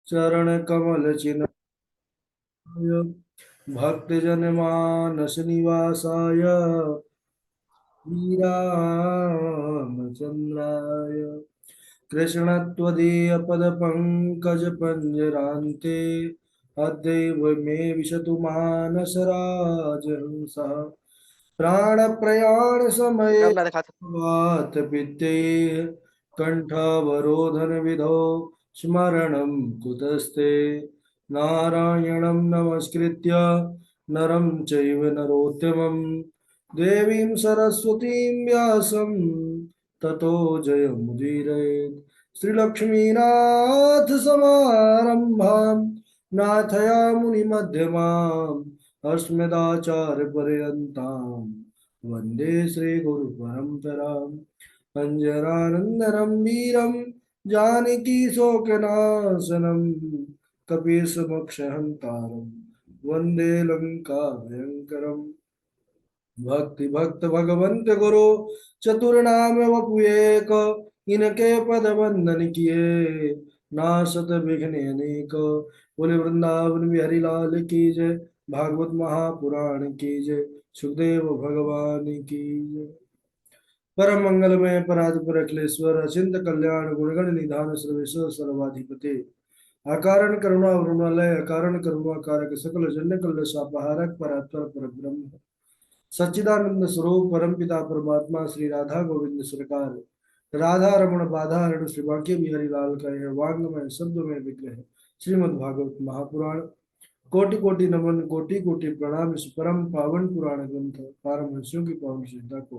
चरण कमल चिन्ह भक्तजन मानस निवासाय श्रीरामचन्द्राय कृष्णत्वदीय पद पंजरान्ते अद्यैव मे विशतु मानसराजहंसः प्राणप्रयाण समये जब मैं दिखा वात पित्ते कंठावरोधन विधौ स्मरणं कुतस्ते नारायणं नमस्कृत्य नरं चैव नरोत्तमं देवीं सरस्वतीं व्यासं ततो जयमुदीरयेत् श्रीलक्ष्मीनाथ समारम्भां नाथयामुनिमध्यमाम् अस्मदाचार्यपर्यन्तां वन्दे श्रीगुरुपरम्पराम् अञ्जनानन्दनं वीरं जानकीशोकनाशनं कपीशमोक्षहन्तारं वन्दे लङ्काभयङ्करम् भक्ति भक्त भगवंत गुरु चतुर्नाम वपुएक इनके पद वंदन किए नासत विघ्न अनेक बोले वृंदावन बिहारी लाल की जय भागवत महापुराण की जय सुखदेव भगवान की जय परम मंगलमय परात्पर अखिलेश्वर अचिंत कल्याण गुणगण निधान सर्वेश्वर सर्वाधिपति अकारण करुणा वरुणालय अकारण करुणा कारक सकल जन्य कल्य सापहारक परात्पर परब्रह्म सच्चिदानंद स्वरूप परमपिता परमात्मा श्री राधा गोविंद सरकार राधा रमण बाधा हरण श्री बांके बिहारी लाल का यह वांगमय शब्दमय विग्रह श्रीमद् भागवत महापुराण कोटि कोटि नमन कोटि कोटि प्रणाम इस परम पावन पुराण ग्रंथ पारमहंसियों की पावन श्रद्धा को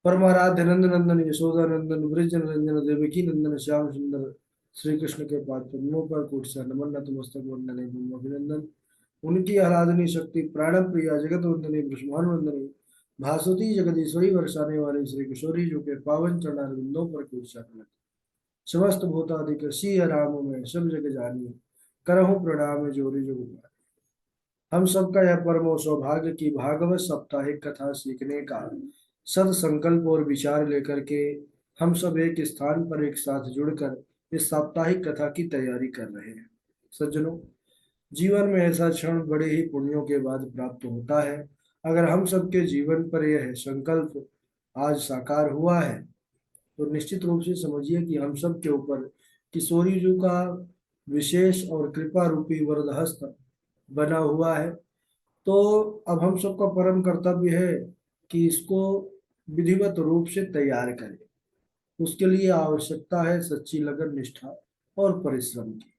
परमाराध्य नंद नंदन यशोदा नंदन ब्रज नंदन देवकी नंदन श्याम सुंदर श्री कृष्ण के पाद पद्मों पर कोटि से नमन नतमस्तक वंदने अभिनंदन उनकी आराधनी शक्ति प्राणम प्रिया जगत वंदनी ब्रह्मांड वंदनी भासुती जगदीश्वरी वर्षाने वाली श्री किशोरी जो के पावन चरणारविंदों पर कोटि से समस्त भूतादिक सिय राम में सब जग जानिए करहूँ प्रणाम जोरी जो हम सबका यह परमो सौभाग्य की भागवत साप्ताहिक कथा सीखने का सद संकल्प और विचार लेकर के हम सब एक स्थान पर एक साथ जुड़कर इस साप्ताहिक कथा की तैयारी कर रहे हैं। सज्जनों, जीवन में ऐसा क्षण बड़े ही पुण्यों के बाद प्राप्त होता है। अगर हम सबके जीवन पर यह संकल्प आज साकार हुआ है तो निश्चित रूप से समझिए कि हम सब के ऊपर किशोरी जी का विशेष और कृपा रूपी वरदहस्त बना हुआ है। तो अब हम सबका परम कर्तव्य है कि इसको विधिवत रूप से तैयार करें। उसके लिए आवश्यकता है सच्ची लगन, निष्ठा और परिश्रम की।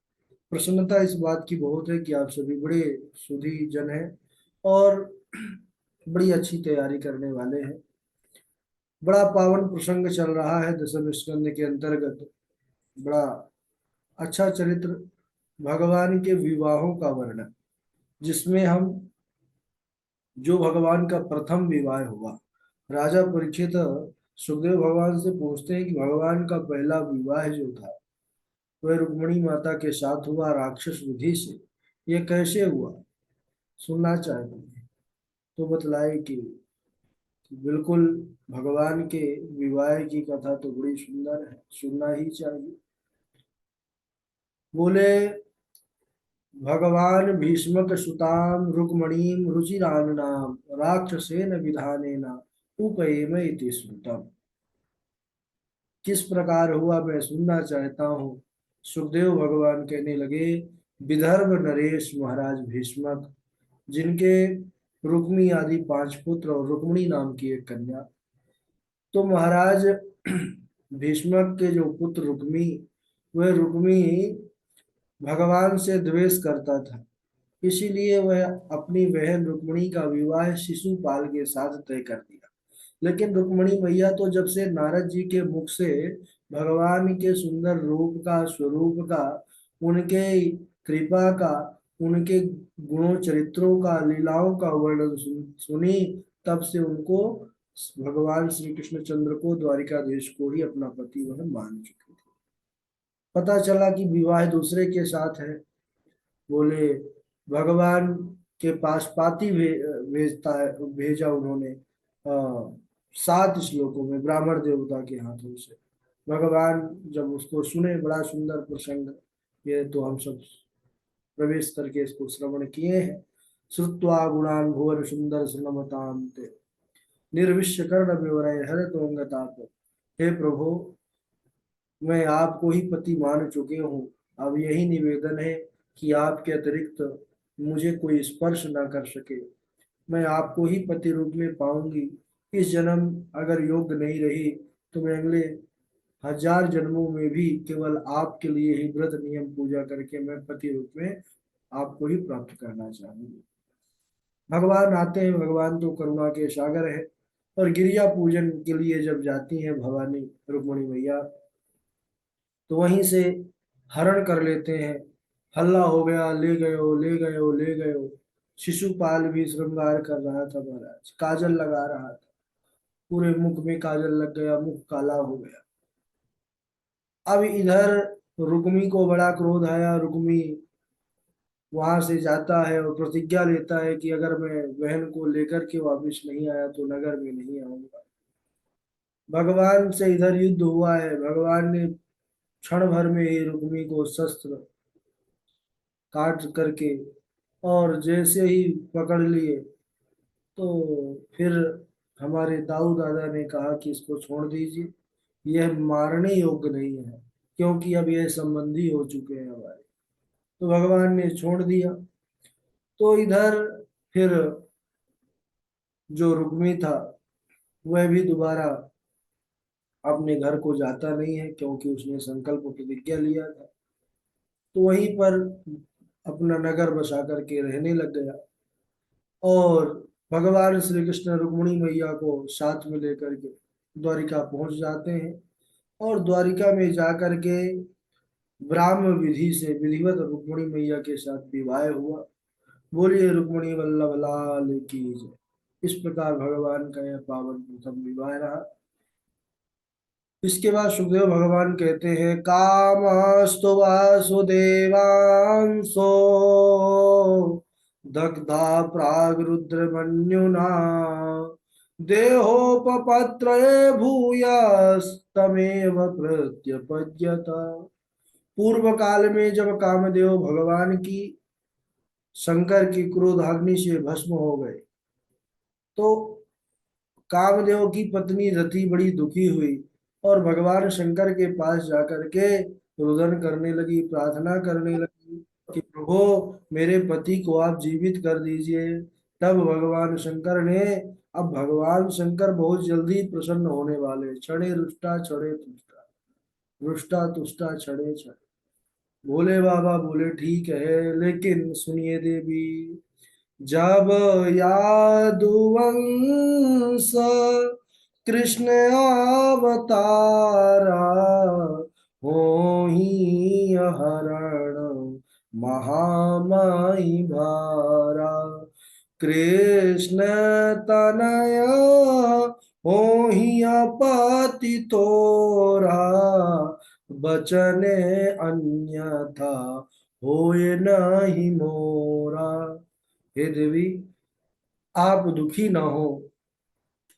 प्रसन्नता इस बात की बहुत है कि आप सभी बड़े सुधी जन हैं और बड़ी अच्छी तैयारी करने वाले हैं। बड़ा पावन प्रसंग चल रहा है दशम स्कंद के अंतर्गत। बड़ा अच्छा चरित्र भगवान के विवाहों का वर्णन, जिसमें हम जो भगवान का प्रथम विवाह हुआ, राजा परीक्षित सुखदेव भगवान से पूछते हैं कि भगवान का पहला विवाह जो था वह रुक्मिणी माता के साथ हुआ राक्षस विधि से, ये कैसे हुआ? सुनना चाहते हैं तो बतलाए कि बिल्कुल भगवान के विवाह की कथा तो बड़ी सुंदर है, सुनना ही चाहिए। बोले भगवान भीष्मक सुताम रुक्मणीम रुचिराननाम राक्षसेन विधानेन उपयेम इति श्रुतम। किस प्रकार हुआ मैं सुनना चाहता हूँ। सुखदेव भगवान कहने लगे, विदर्भ नरेश महाराज भीष्मक, जिनके रुक्मी आदि 5 पुत्र और रुक्मिणी नाम की एक कन्या, तो महाराज भीष्मक के जो पुत्र रुक्मी, वह रुक्मी भगवान से द्वेष करता था। इसीलिए वह अपनी बहन रुक्मिणी का विवाह शिशुपाल के साथ तय कर दिया। लेकिन रुक्मिणी मैया तो जब से नारद जी के मुख से भगवान के सुंदर रूप का, स्वरूप का, उनके कृपा का, उनके गुणों चरित्रों का, लीलाओं का वर्णन सुनी, तब से उनको भगवान श्री कृष्णचंद्र को, द्वारिकाधीश को ही अपना पति वह मान चुके थे। पता चला कि विवाह दूसरे के साथ है। बोले भगवान के पास पाती भेजता है, भेजा उन्होंने 7 श्लोकों में ब्राह्मण देवता के हाथों से। भगवान जब उसको सुने, बड़ा सुंदर प्रसंग, ये तो हम सब प्रवेश करके इसको श्रवण किए हैं। श्रुत्वा गुणान भुवन सुंदर सुनमतांते, निर्विश्य कर्ण विवरय हर तोंगताप। हे प्रभु, मैं आपको ही पति मान चुके हूँ। अब यही निवेदन है कि आपके अतिरिक्त मुझे कोई स्पर्श ना कर सके। मैं आपको ही पति रूप में पाऊंगी। इस जन्म अगर योग्य नहीं रही तो मैं अगले 1000 जन्मों में भी केवल आपके लिए ही व्रत नियम पूजा करके मैं पति रूप में आपको ही प्राप्त करना चाहूंगी। भगवान आते हैं, भगवान तो करुणा के सागर है। और गिरिजा पूजन के लिए जब जाती हैं भवानी रुक्मणी मैया, तो वहीं से हरण कर लेते हैं। हल्ला हो गया, ले गए हो, ले गए हो, ले गए हो। शिशुपाल भी श्रृंगार कर रहा था महाराज, काजल लगा रहा था, पूरे मुख में काजल लग गया, मुख काला हो गया। अब इधर रुक्मी को बड़ा क्रोध आया। रुक्मी वहां से जाता है और प्रतिज्ञा लेता है कि अगर मैं बहन को लेकर के वापस नहीं आया तो नगर में नहीं आऊंगा। भगवान से इधर युद्ध हुआ है। भगवान ने क्षण भर में ही रुक्मी को शस्त्र काट करके और जैसे ही पकड़ लिए, तो फिर हमारे दाऊ दादा ने कहा कि इसको छोड़ दीजिए, यह मारने योग्य नहीं है, क्योंकि अब यह संबंधी हो चुके हैं हमारे। तो भगवान ने छोड़ दिया। तो इधर फिर जो रुक्मी था वह भी दोबारा अपने घर को जाता नहीं है, क्योंकि उसने संकल्प प्रतिज्ञा लिया था। तो वहीं पर अपना नगर बसा करके रहने लग गया। और भगवान श्री कृष्ण रुक्मिणी मैया को साथ में लेकर के द्वारिका पहुंच जाते हैं। और द्वारिका में जाकर के ब्राह्म विधि से विधिवत रुक्मिणी मैया के साथ विवाह हुआ। बोलिए रुक्मिणी वल्लभ लाल की जय। इस प्रकार भगवान का यह पावन प्रथम विवाह रहा। इसके बाद सुखदेव भगवान कहते हैं, कामस्तु वासुदेवांसो दग्धा प्राग रुद्रमन्युना देहोपपत्रये भूयस्तमेव प्रत्यपद्यत। पूर्व काल में जब कामदेव भगवान की शंकर की क्रोधाग्नि से भस्म हो गए, तो कामदेव की पत्नी रति बड़ी दुखी हुई और भगवान शंकर के पास जाकर के रुदन करने लगी, प्रार्थना करने लगी कि प्रभु, मेरे पति को आप जीवित कर दीजिए। तब भगवान शंकर ने, अब भगवान शंकर बहुत जल्दी प्रसन्न होने वाले, क्षणे रुष्टा क्षणे तुष्टा, रुष्टा तुष्टा क्षणे क्षणे। भोले बाबा बोले ठीक है, लेकिन सुनिए देवी, जब यादुवंश कृष्ण अवतारा हो ही हरण महामाई भारा। कृष्ण तनय हो ही अपति तोरा, बचने अन्यथा होए नहीं मोरा। हे देवी, आप दुखी ना हो।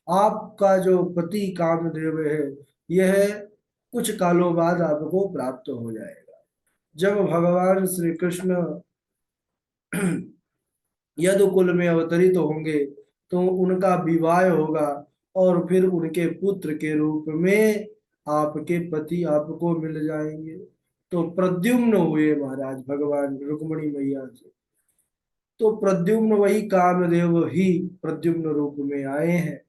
आपका जो पति कामदेव है, यह कुछ कालों बाद आपको प्राप्त हो जाएगा। जब भगवान श्री कृष्ण यदुकुल में अवतरित होंगे तो उनका विवाह होगा, और फिर उनके पुत्र के रूप में आपके पति आपको मिल जाएंगे। तो प्रद्युम्न हुए महाराज भगवान रुक्मिणी मैया से। तो प्रद्युम्न वही कामदेव ही प्रद्युम्न रूप में आए हैं।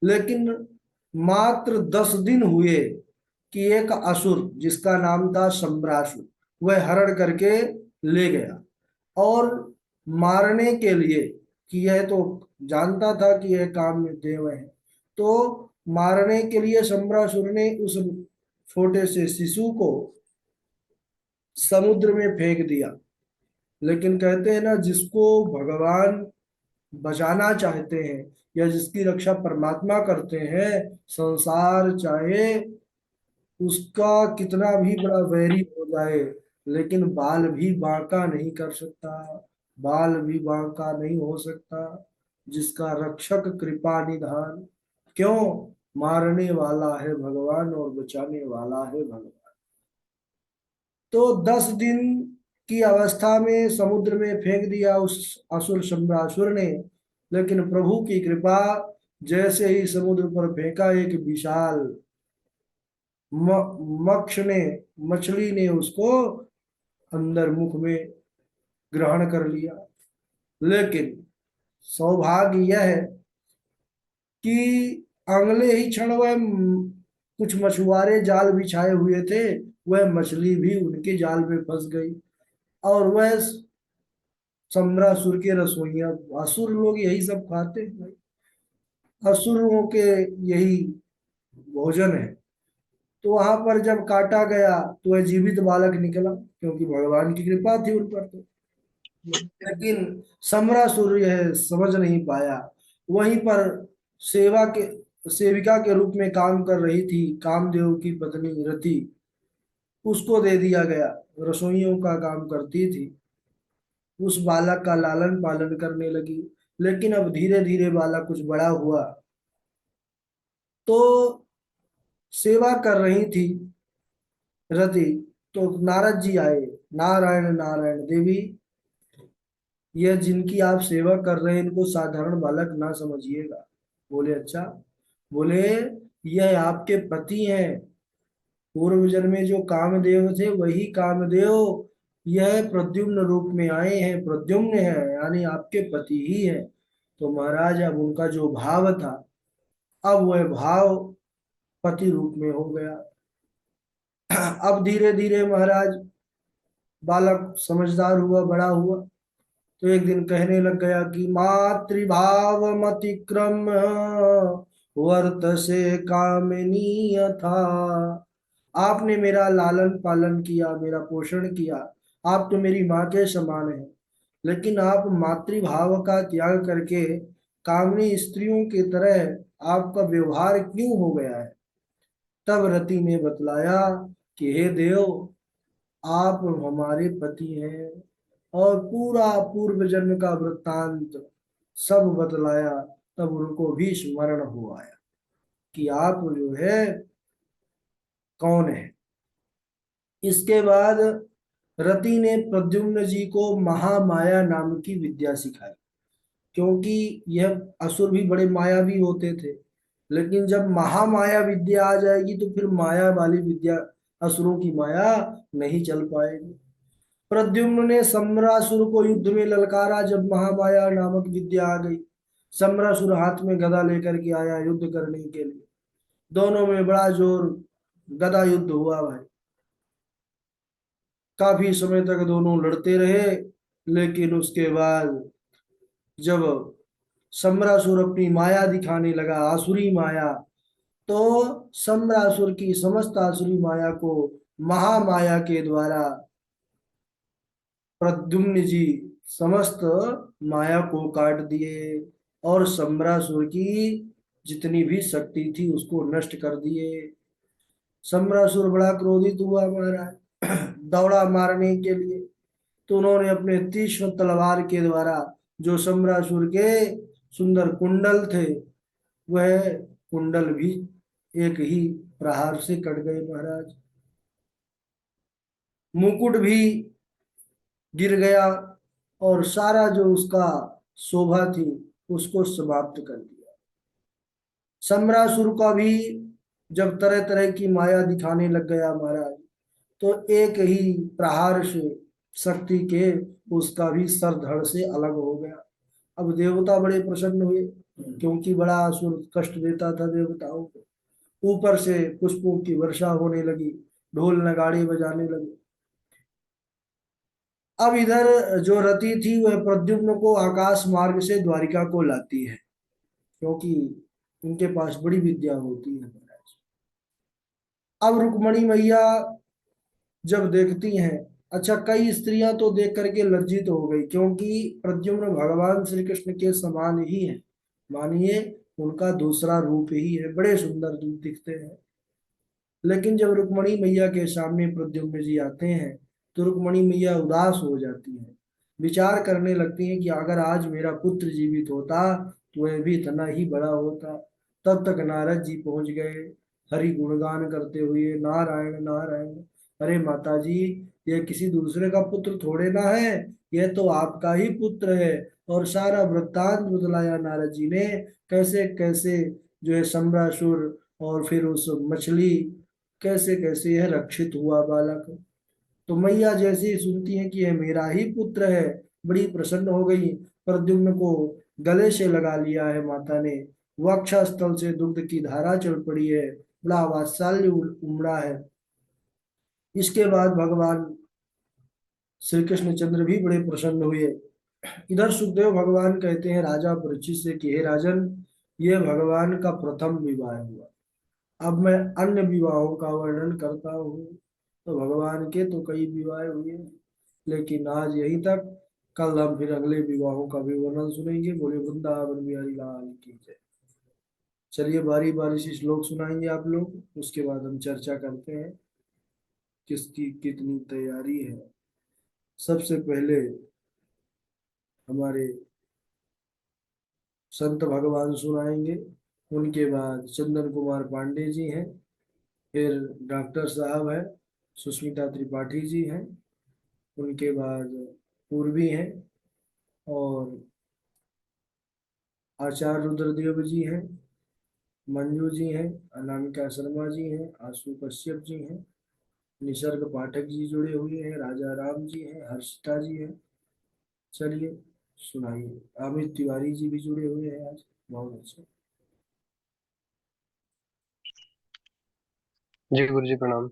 लेकिन मात्र 10 दिन हुए कि एक असुर जिसका नाम था सम्रासुर, वह हरण करके ले गया। और मारने के लिए, कि यह तो जानता था कि यह काम देव है, तो मारने के लिए सम्रासुर ने उस छोटे से शिशु को समुद्र में फेंक दिया। लेकिन कहते हैं ना, जिसको भगवान बचाना चाहते हैं या जिसकी रक्षा परमात्मा करते हैं, संसार चाहे उसका कितना भी बड़ा वैरी हो जाए, लेकिन बाल भी बांका नहीं कर सकता, बाल भी बांका नहीं हो सकता जिसका रक्षक कृपा निधान। क्यों? मारने वाला है भगवान और बचाने वाला है भगवान। तो 10 दिन की अवस्था में समुद्र में फेंक दिया उस असुर सम्रासुर ने, लेकिन प्रभु की कृपा, जैसे ही समुद्र पर फेंका एक विशाल मक्ष ने, मछली ने उसको अंदर मुख में ग्रहण कर लिया। लेकिन सौभाग्य यह है कि अगले ही क्षण वह कुछ मछुआरे जाल बिछाए हुए थे, वह मछली भी उनके जाल में फंस गई। और वह सम्रासुर के रसोइया, असुर लोग यही सब खाते हैं भाई, असुरों के यही भोजन है। तो वहां पर जब काटा गया तो वह जीवित बालक निकला, क्योंकि भगवान की कृपा थी उन पर। तो लेकिन सम्रासुर यह समझ नहीं पाया। वहीं पर सेवा के सेविका के रूप में काम कर रही थी कामदेव की पत्नी रति, उसको दे दिया गया, रसोइयों का काम करती थी। उस बालक का लालन पालन करने लगी। लेकिन अब धीरे धीरे बालक कुछ बड़ा हुआ, तो सेवा कर रही थी रति। तो नारद जी आए, नारायण नारायण देवी, यह जिनकी आप सेवा कर रहे हैं इनको साधारण बालक ना समझिएगा। बोले अच्छा। बोले यह आपके पति हैं, पूर्व जन्म में जो कामदेव थे वही कामदेव यह प्रद्युम्न रूप में आए हैं, प्रद्युम्न है यानी आपके पति ही है। तो महाराज अब उनका जो भाव था, अब वह भाव पति रूप में हो गया। अब धीरे धीरे महाराज बालक समझदार हुआ, बड़ा हुआ। तो एक दिन कहने लग गया कि मातृभाव मतिक्रम वर्त से कामनीय था। आपने मेरा लालन पालन किया, मेरा पोषण किया, आप तो मेरी माँ के समान हैं, लेकिन आप मातृभाव का त्याग करके कामनी स्त्रियों की तरह आपका व्यवहार क्यों हो गया है। तब रति ने बतलाया कि हे देव, आप हमारे पति हैं, और पूरा पूर्व जन्म का वृत्तांत सब बतलाया। तब उनको भी स्मरण हो आया कि आप जो है कौन है। इसके बाद रति ने प्रद्युम्न जी को महामाया नाम की विद्या सिखाई, क्योंकि यह असुर भी बड़े मायावी होते थे। लेकिन जब महामाया विद्या आ जाएगी तो फिर माया वाली विद्या, असुरों की माया नहीं चल पाएगी। प्रद्युम्न ने सम्रासुर को युद्ध में ललकारा। जब महामाया नामक विद्या आ गई, सम्रासुर हाथ में गदा लेकर के आया युद्ध करने के लिए। दोनों में बड़ा जोर गदा युद्ध हुआ भाई। काफी समय तक दोनों लड़ते रहे। लेकिन उसके बाद जब सम्रासुर अपनी माया दिखाने लगा, आसुरी माया, तो सम्रासुर की समस्त आसुरी माया को महामाया के द्वारा प्रद्युम्न जी समस्त माया को काट दिए, और सम्रासुर की जितनी भी शक्ति थी उसको नष्ट कर दिए। सम्रासुर बड़ा क्रोधित हुआ महाराज, दौड़ा मारने के लिए। तो उन्होंने अपने तीक्ष्ण तलवार के द्वारा, जो सम्रासुर के सुंदर कुंडल थे, वह कुंडल भी एक ही प्रहार से कट गए महाराज। मुकुट भी गिर गया, और सारा जो उसका शोभा थी उसको समाप्त कर दिया। सम्रासुर का भी जब तरह तरह की माया दिखाने लग गया महाराज, तो एक ही प्रहार से शक्ति के उसका भी सर धड़ से अलग हो गया। अब देवता बड़े प्रसन्न हुए, क्योंकि बड़ा असुर कष्ट देता था देवताओं को। ऊपर से पुष्पों की वर्षा होने लगी, ढोल नगाड़े बजाने लगे। अब इधर जो रति थी वह प्रद्युम्न को आकाश मार्ग से द्वारिका को लाती है, क्योंकि उनके पास बड़ी विद्या होती है महाराज। अब रुक्मणी मैया जब देखती हैं, अच्छा कई स्त्रियां तो देख करके लज्जित हो गई, क्योंकि प्रद्युम्न भगवान श्री कृष्ण के समान ही है। मानिए उनका दूसरा रूप ही है, बड़े सुंदर रूप दिखते हैं। लेकिन जब रुक्मणी मैया के सामने प्रद्युम्न जी आते हैं, तो रुक्मणी मैया उदास हो जाती है। विचार करने लगती हैं कि अगर आज मेरा पुत्र जीवित होता तो वह भी इतना ही बड़ा होता। तब तक नारद जी पहुंच गए, हरि गुणगान करते हुए, नारायण नारायण। अरे माता जी, ये किसी दूसरे का पुत्र थोड़े ना है, यह तो आपका ही पुत्र है। और सारा वृत्तांत बतलाया नारद जी ने, कैसे कैसे जो है सम्रासुर और फिर उस मछली, कैसे कैसे यह रक्षित हुआ बालक। तो मैया जैसे ही सुनती है कि यह मेरा ही पुत्र है, बड़ी प्रसन्न हो गई। प्रद्युम्न को गले से लगा लिया है माता ने, वक्षस्थल से दुग्ध की धारा चल पड़ी है, बड़ा वात्सल्य उमड़ा है। इसके बाद भगवान श्री कृष्ण चंद्र भी बड़े प्रसन्न हुए। इधर सुखदेव भगवान कहते हैं राजा परीक्षित से कि हे राजन, ये भगवान का प्रथम विवाह हुआ। अब मैं अन्य विवाहों का वर्णन करता हूँ। तो भगवान के तो कई विवाह हुए, लेकिन आज यहीं तक। कल हम फिर अगले विवाहों का भी वर्णन सुनेंगे। बोले वृंदावन बिहारी लाल की जय। चलिए बारी बारी से श्लोक सुनाएंगे आप लोग, उसके बाद हम चर्चा करते हैं किसकी कितनी तैयारी है। सबसे पहले हमारे संत भगवान सुनाएंगे, उनके बाद चंदन कुमार पांडे जी हैं, फिर डॉक्टर साहब हैं, सुष्मिता त्रिपाठी जी हैं, उनके बाद पूर्वी हैं, और आचार्य रुद्रदेव जी हैं, मंजू जी हैं, अनामिका शर्मा जी हैं, आशु कश्यप जी हैं, निसर्ग पाठक जी जुड़े हुए हैं, राजा राम जी हैं, हर्षिता जी हैं। चलिए सुनाइए। अमित तिवारी जी भी जुड़े हुए हैं आज, बहुत अच्छा। जी गुरु जी प्रणाम।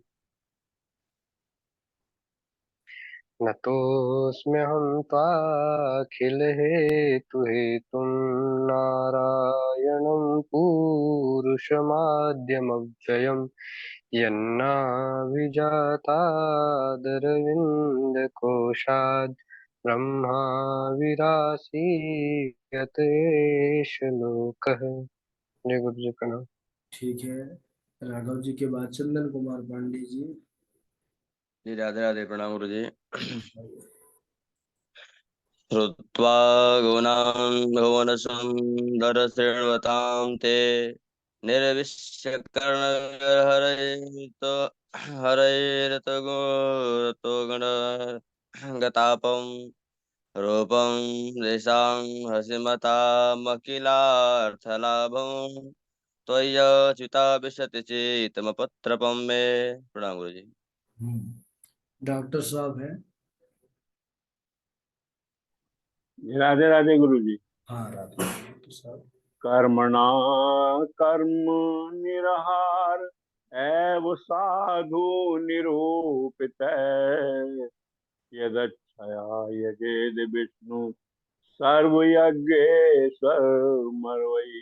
न तोस्म्य हम त्वाखिल हेतु हेतुं नारायणं पूरुषमाद्यमव्ययम् यन्नाभिजातादरविन्दकोशाद् ब्रह्मा विरासीयत एष लोकः। जय गुरु जी प्रणाम। ठीक है, राघव जी के बाद चंदन कुमार पांडे जी। जी राधे राधे, प्रणाम गुरु जी। श्रुत्वा गुणान् भुवनसुन्दरशृण्वतां ते निर्विश्य कर्णविहरैर्तो हरैरतो गतापं रूपं देशां हसिमतामखिलार्थलाभं त्वय्यच्युता विशति चेतमपत्रपं मे। प्रणाम गुरु जी। डॉक्टर साहब हैं। राधे राधे गुरु जी। हाँ राधे डॉक्टर साहब। कर्मणा कर्म निरहार एव साधु निरूपित यदक्षया यजेद विष्णु सर्वयज्ञेश्वर मरवई।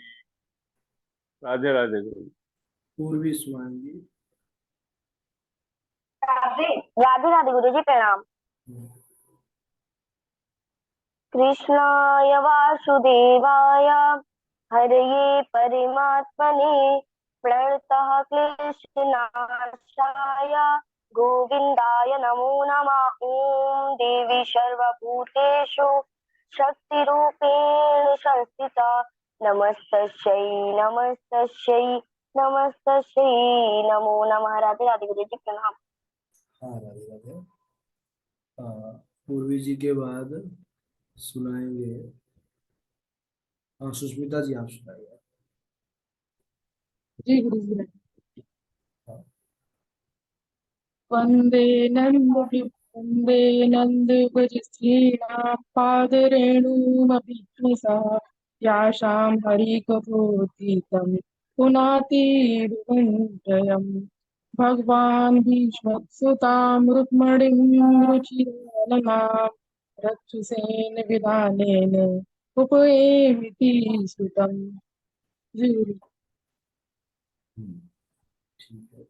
राधे राधे गुरु जी। पूर्वी सुनाएंगी। राधे राधे राधे गुरु जी प्रणाम। कृष्णाय वासुदेवाय हरये परमात्मने प्रणतः क्लेशनाशाय गोविन्दाय नमो नमः। ॐ देवी सर्वभूतेषु शक्तिरूपेण संस्थिता नमस्तस्यै नमस्तस्यै नमस्तस्यै नमो नमः। राधे राधे गुरु जी प्रणाम। हाँ राधे राधे। पूर्वी जी के बाद सुनाएंगे। हाँ सुष्मिता जी आप सुनाइए। जी गुरु जी। हाँ। वंदे वंदे नंद ब्रज श्रीनाथ पादरेणुमभिष्णसा यासां हरिकथोदितं पुनाति रुहञ्जयम् भगवान् भीष्मसुतां रुक्मणीं रुचिराननां रक्षसेन विधानेन उपएमिति सुतम्। जी गुरु। ठीक है।